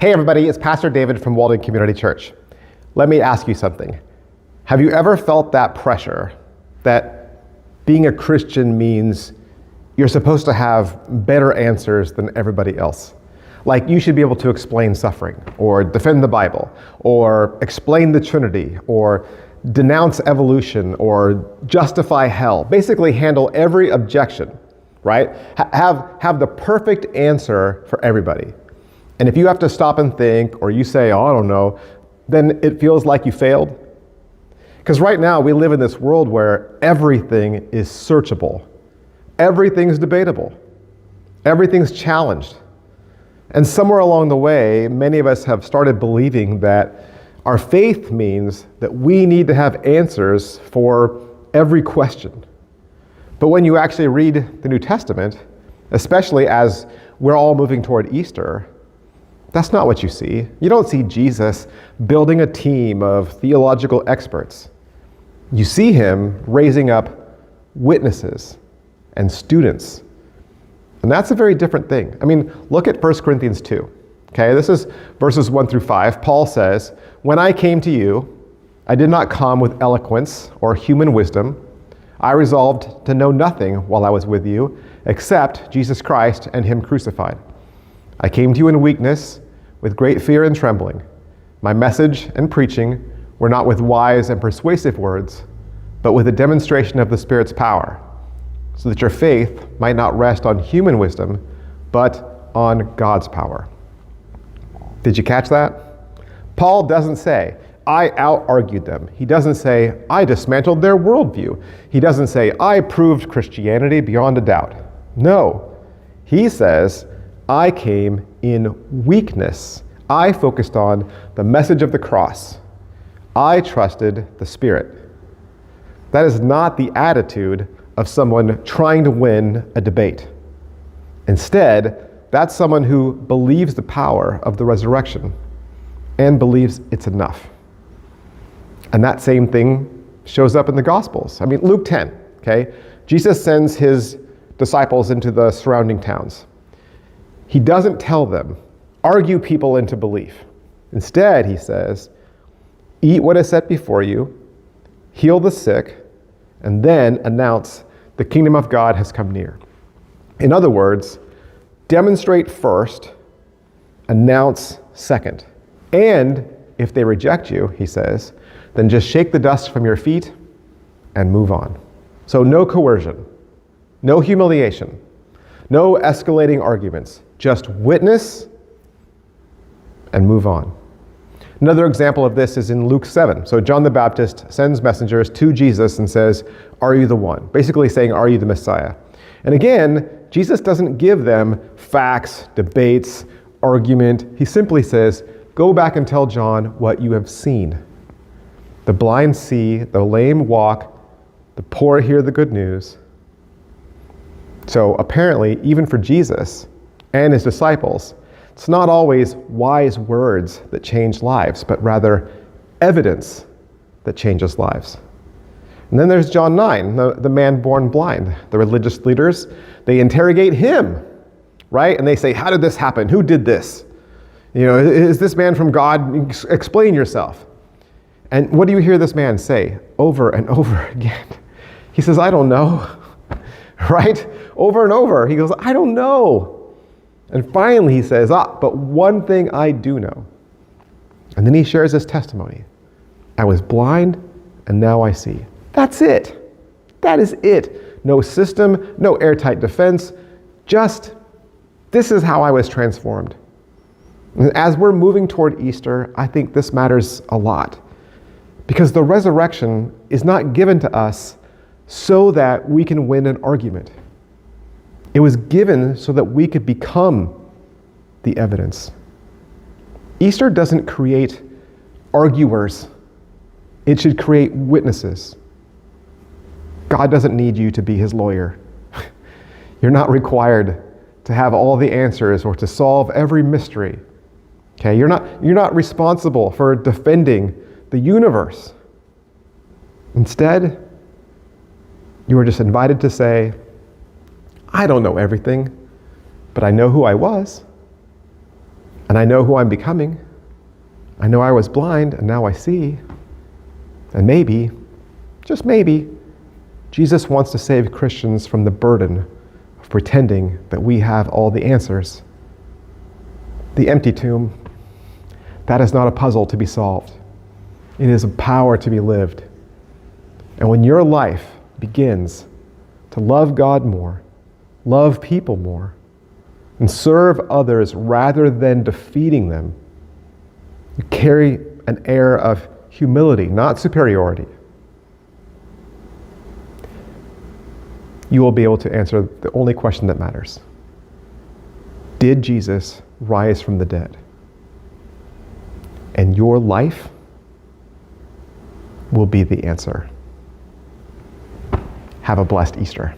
Hey everybody, it's Pastor David from Walden Community Church. Let me ask you something. Have you ever felt that pressure that being a Christian means you're supposed to have better answers than everybody else? Like you should be able to explain suffering, or defend the Bible, or explain the Trinity, or denounce evolution, or justify hell. Basically handle every objection, right? Have the perfect answer for everybody. And if you have to stop and think, or you say, oh, I don't know, then it feels like you failed. Because right now we live in this world where everything is searchable. Everything's debatable. Everything's challenged. And somewhere along the way, many of us have started believing that our faith means that we need to have answers for every question. But when you actually read the New Testament, especially as we're all moving toward Easter, that's not what you see. You don't see Jesus building a team of theological experts. You see him raising up witnesses and students. And that's a very different thing. I mean, look at 1 Corinthians 2. Okay, this is verses 1 through 5. Paul says, "When I came to you, I did not come with eloquence or human wisdom. I resolved to know nothing while I was with you, except Jesus Christ and him crucified. I came to you in weakness, with great fear and trembling. My message and preaching were not with wise and persuasive words, but with a demonstration of the Spirit's power, so that your faith might not rest on human wisdom, but on God's power." Did you catch that? Paul doesn't say, I out-argued them. He doesn't say, I dismantled their worldview. He doesn't say, I proved Christianity beyond a doubt. No, he says, I came in weakness. I focused on the message of the cross. I trusted the Spirit. That is not the attitude of someone trying to win a debate. Instead, that's someone who believes the power of the resurrection and believes it's enough. And that same thing shows up in the Gospels. I mean, Luke 10, okay? Jesus sends his disciples into the surrounding towns. He doesn't tell them, argue people into belief. Instead, he says, eat what is set before you, heal the sick, and then announce the kingdom of God has come near. In other words, demonstrate first, announce second. And if they reject you, he says, then just shake the dust from your feet and move on. So no coercion, no humiliation, no escalating arguments, just witness and move on. Another example of this is in Luke 7. So John the Baptist sends messengers to Jesus and says, are you the one? Basically saying, are you the Messiah? And again, Jesus doesn't give them facts, debates, argument. He simply says, go back and tell John what you have seen. The blind see, the lame walk, the poor hear the good news. So apparently, even for Jesus and his disciples, it's not always wise words that change lives, but rather evidence that changes lives. And then there's John 9, the man born blind. The religious leaders, they interrogate him, right? And they say, how did this happen? Who did this? You know, is this man from God? Explain yourself. And what do you hear this man say over and over again? He says, I don't know, right? Over and over. He goes, I don't know. And finally he says, but one thing I do know. And then he shares his testimony. I was blind and now I see. That's it. That is it. No system, no airtight defense. Just, this is how I was transformed. And as we're moving toward Easter, I think this matters a lot. Because the resurrection is not given to us so that we can win an argument. It was given so that we could become the evidence. Easter doesn't create arguers. It should create witnesses. God doesn't need you to be his lawyer. You're not required to have all the answers or to solve every mystery. Okay, you're not responsible for defending the universe. Instead, you are just invited to say, I don't know everything, but I know who I was. And I know who I'm becoming. I know I was blind and now I see. And maybe, just maybe, Jesus wants to save Christians from the burden of pretending that we have all the answers. The empty tomb, that is not a puzzle to be solved. It is a power to be lived. And when your life begins to love God more, love people more, and serve others rather than defeating them, you carry an air of humility, not superiority. You will be able to answer the only question that matters. Did Jesus rise from the dead? And your life will be the answer. Have a blessed Easter.